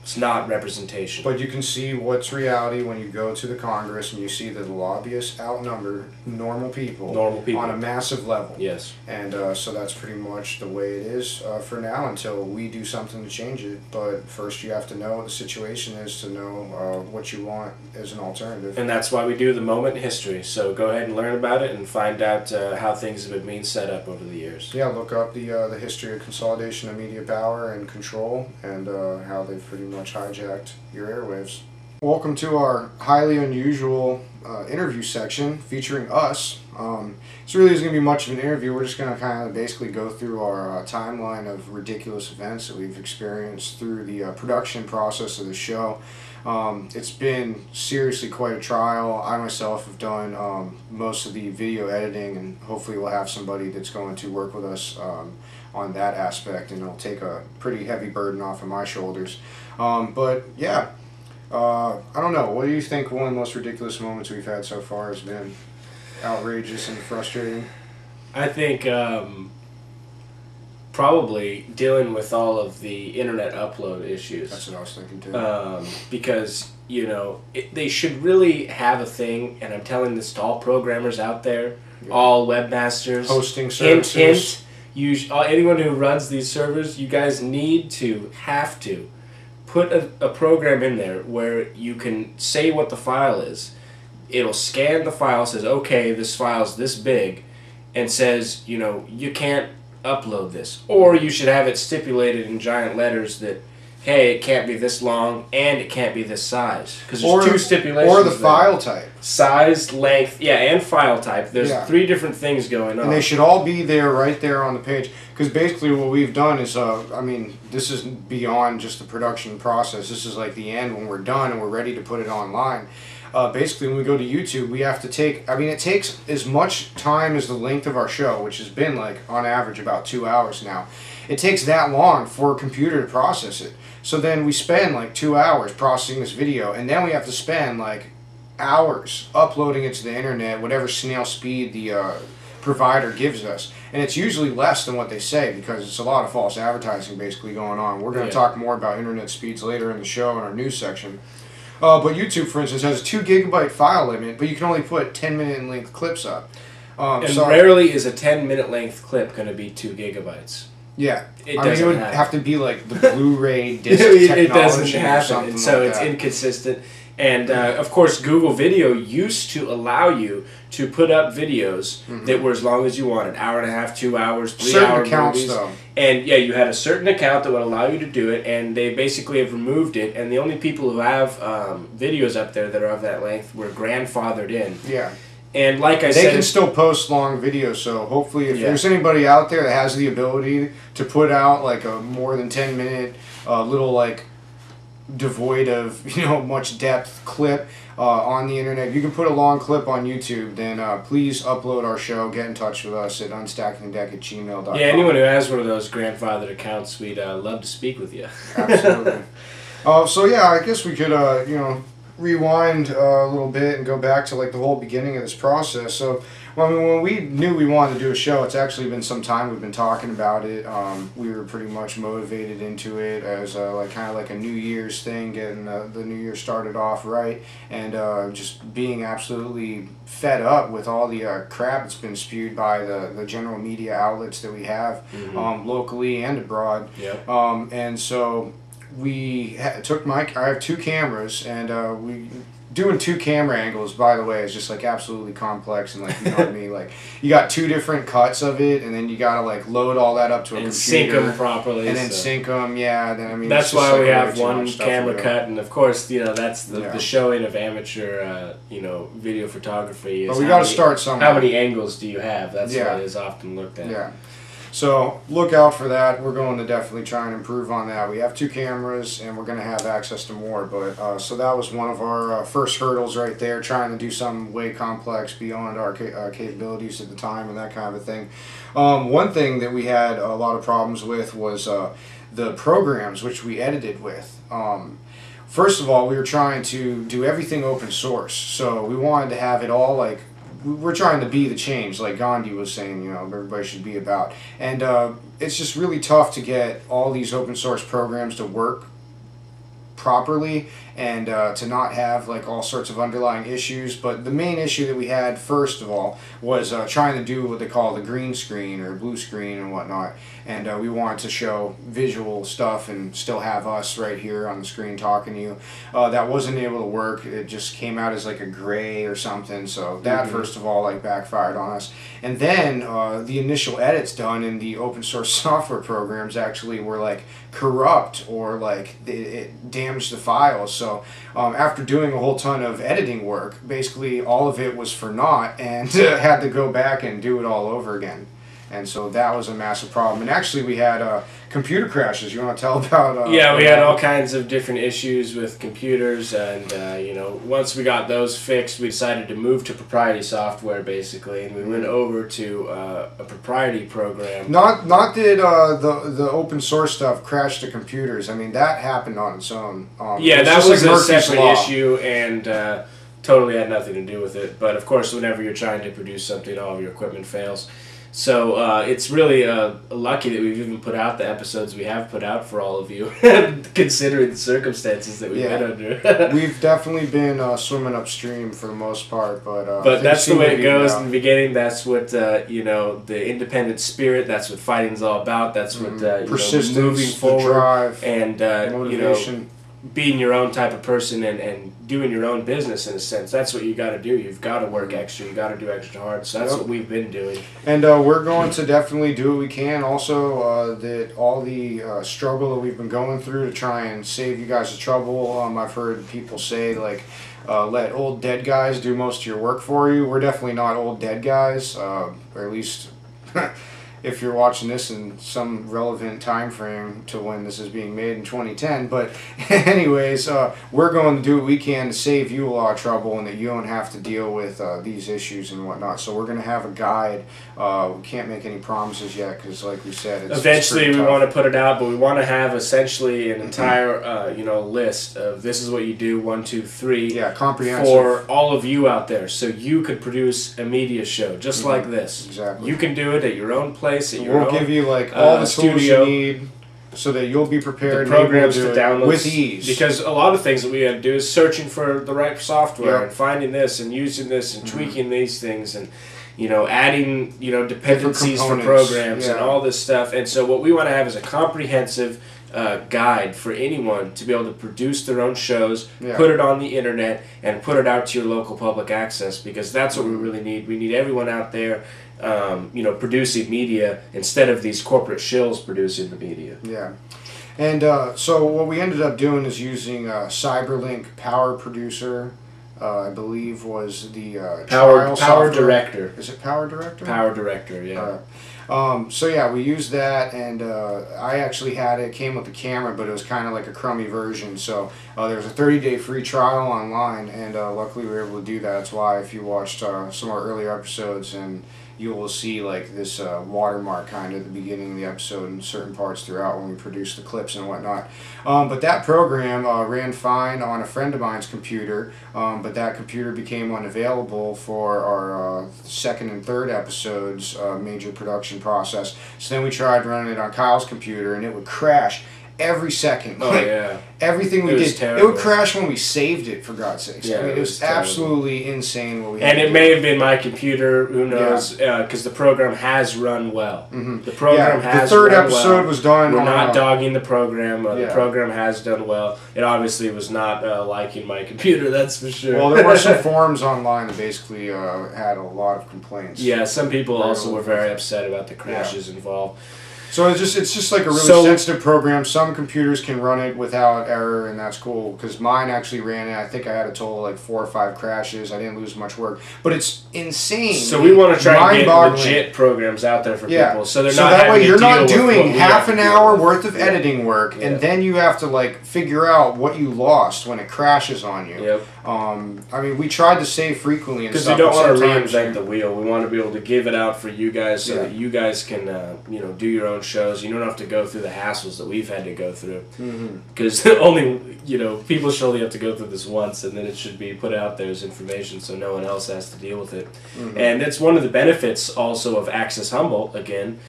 It's not representation. But you can see what's reality when you go to the Congress and you see that the lobbyists outnumber normal people on a massive level. Yes. And so that's pretty much the way it is for now until we do something to change it. But first you have to know what the situation is to know what you want as an alternative. And that's why we do the moment in history. So go ahead and learn about it and find out how things have been being set up over the years. Yeah, look up the history of consolidation of media power and control and how they've pretty much hijacked your airwaves. Welcome to our highly unusual interview section featuring us. This really isn't going to be much of an interview. We're just going to kind of basically go through our timeline of ridiculous events that we've experienced through the production process of the show. It's been seriously quite a trial. I myself have done most of the video editing, and hopefully we'll have somebody that's going to work with us on that aspect, and it'll take a pretty heavy burden off of my shoulders. But yeah, I don't know. What do you think one of the most ridiculous moments we've had so far has been? Outrageous and frustrating? I think probably dealing with all of the internet upload issues. That's what I was thinking too. Because, you know, they should really have a thing, and I'm telling this to all programmers out there, all webmasters. Hosting services. Hint, anyone who runs these servers, you guys have to put a program in there where you can say what the file is. It'll scan the file, says, okay, this file's this big, and says, you know, you can't upload this. Or you should have it stipulated in giant letters that, hey, it can't be this long and it can't be this size. Because there's two stipulations. Or the file type. Size, length, and file type. There's 3 different things going on. And they should all be there, right there on the page. Because basically what we've done is, I mean, this is beyond just the production process. This is like the end when we're done and we're ready to put it online. Basically, when we go to YouTube, we have to take, I mean, it takes as much time as the length of our show, which has been like, on average, about 2 hours now. It takes that long for a computer to process it. So then we spend like 2 hours processing this video, and then we have to spend like hours uploading it to the internet, whatever snail speed the provider gives us. And it's usually less than what they say because it's a lot of false advertising basically going on. We're going to talk more about internet speeds later in the show in our news section. But YouTube, for instance, has a 2 gigabyte file limit, but you can only put 10-minute length clips up. And rarely is a 10-minute length clip going to be 2 gigabytes. Yeah. It would have to be like the Blu-ray disc technology. It doesn't happen, and so like it's inconsistent. And, of course, Google Video used to allow you to put up videos that were as long as you wanted. Hour and a half, 2 hours, 3 hour accounts, movies. though. And, yeah, you had a certain account that would allow you to do it, and they basically have removed it. And the only people who have videos up there that are of that length were grandfathered in. Yeah. And like I said... They can still post long videos, so hopefully if there's anybody out there that has the ability to put out like a more than 10-minute little like devoid of much depth clip on the internet, you can put a long clip on YouTube, then please upload our show. Get in touch with us at unstackingthedeck@gmail.com. Yeah, anyone who has one of those grandfathered accounts, we'd love to speak with you. Absolutely. So yeah, I guess we could rewind a little bit and go back to like the whole beginning of this process. So when we knew we wanted to do a show, it's actually been some time we've been talking about it. We were pretty much motivated into it as kind of like a New Year's thing, getting the New Year started off right, and just being absolutely fed up with all the crap that's been spewed by the general media outlets that we have locally and abroad. Yep. And so we took I have 2 cameras, and we doing 2 camera angles, by the way, is just like absolutely complex, and like, you know what I mean, like you got 2 different cuts of it, and then you gotta like load all that up to a computer, sync them properly, and then sync them. Yeah, then I mean that's why we have one camera cut, and of course that's the showing of amateur video photography. Is but we got to start somewhere. How many angles do you have? That's what is often looked at. Yeah. So look out for that. We're going to definitely try and improve on that. We have 2 cameras, and we're going to have access to more. But so that was one of our first hurdles right there, trying to do something way complex beyond our capabilities at the time and that kind of a thing. One thing that we had a lot of problems with was the programs which we edited with. First of all, we were trying to do everything open source, so we wanted to have it all like, we're trying to be the change, like Gandhi was saying, everybody should be about. And it's just really tough to get all these open source programs to work properly and to not have like all sorts of underlying issues. But the main issue that we had first of all was trying to do what they call the green screen or blue screen and whatnot, and we wanted to show visual stuff and still have us right here on the screen talking to you. That wasn't able to work. It just came out as like a gray or something, so that first of all like backfired on us. And then the initial edits done in the open source software programs actually were like corrupt, or like it damaged the files. So after doing a whole ton of editing work, basically all of it was for naught, and had to go back and do it all over again. And so that was a massive problem. And actually we had computer crashes. You want to tell about yeah, we had all kinds of different issues with computers, and you know, once we got those fixed, we decided to move to proprietary software basically, and we went over to a proprietary program. Not that the open source stuff crashed the computers. I mean, that happened on its own. Yeah, that was like a separate issue, and totally had nothing to do with it. But of course, whenever you're trying to produce something, all of your equipment fails. So it's really lucky that we've even put out the episodes we have put out for all of you, considering the circumstances that we've been under. We've definitely been swimming upstream for the most part, but that's the way it goes in the beginning. That's what you know, the independent spirit. That's what fighting's all about. That's what persistence, you know, moving forward, drive, and motivation. You know, being your own type of person and doing your own business in a sense. That's what you got to do. You've got to work extra. You got to do extra hard. So that's what we've been doing. And we're going to definitely do what we can. Also, that all the struggle that we've been going through to try and save you guys the trouble. I've heard people say like, let old dead guys do most of your work for you. We're definitely not old dead guys, or at least if you're watching this in some relevant time frame to when this is being made in 2010. But anyways, we're going to do what we can to save you a lot of trouble, and that you don't have to deal with these issues and whatnot. So we're going to have a guide. We can't make any promises yet because, like we said, eventually we want to put it out, but we want to have essentially an entire you know, list of this is what you do, 1, 2, 3. Yeah, comprehensive for all of you out there, so you could produce a media show just like this. Exactly. You can do it at your own place. We'll give you like all the tools you need so that you'll be prepared. The programs to download with ease. Because a lot of things that we had to do is searching for the right software and finding this and using this and tweaking these things and, you know, adding, you know, dependencies for programs and all this stuff. And so what we want to have is a comprehensive guide for anyone to be able to produce their own shows, put it on the internet, and put it out to your local public access, because that's what we really need. We need everyone out there you know, producing media instead of these corporate shills producing the media. Yeah. And so what we ended up doing is using Cyberlink Power Producer, I believe was the Power Director. Is it Power Director? Power Director, yeah. So yeah, we used that, and I actually had it, came with the camera, but it was kind of like a crummy version. So there was a 30-day free trial online, and luckily we were able to do that. That's why if you watched some of our earlier episodes, and you will see like this watermark kind of at the beginning of the episode and certain parts throughout when we produce the clips and whatnot. But that program ran fine on a friend of mine's computer, but that computer became unavailable for our second and third episodes major production process. So then we tried running it on Kyle's computer, and it would crash every second. Oh, yeah. Everything we did. Terrible. It would crash when we saved it, for God's sakes. Yeah, I mean, it was absolutely insane what we had to do. And it may have been my computer, who knows, because the program has run well. The program has run well. The third episode was done. We're not dogging the program. The program has done well. It obviously was not liking my computer, that's for sure. Well, there were some forums online that basically had a lot of complaints. Yeah, some people also were very upset about the crashes involved. So it's just like a really sensitive program. Some computers can run it without error, and that's cool, because mine actually ran it. I think I had a total of like 4 or 5 crashes. I didn't lose much work, but it's insane. So we want to try and get legit programs out there for people, so they're not that way you're not doing half an hour worth of editing work, and then you have to like figure out what you lost when it crashes on you. I mean, we tried to save frequently, because we don't want to reinvent the wheel. We want to be able to give it out for you guys, so that you guys can you know, do your own shows. You don't have to go through the hassles that we've had to go through, because only, you know, people should only have to go through this once, and then it should be put out there as information so no one else has to deal with it. And it's one of the benefits also of Access Humboldt, again,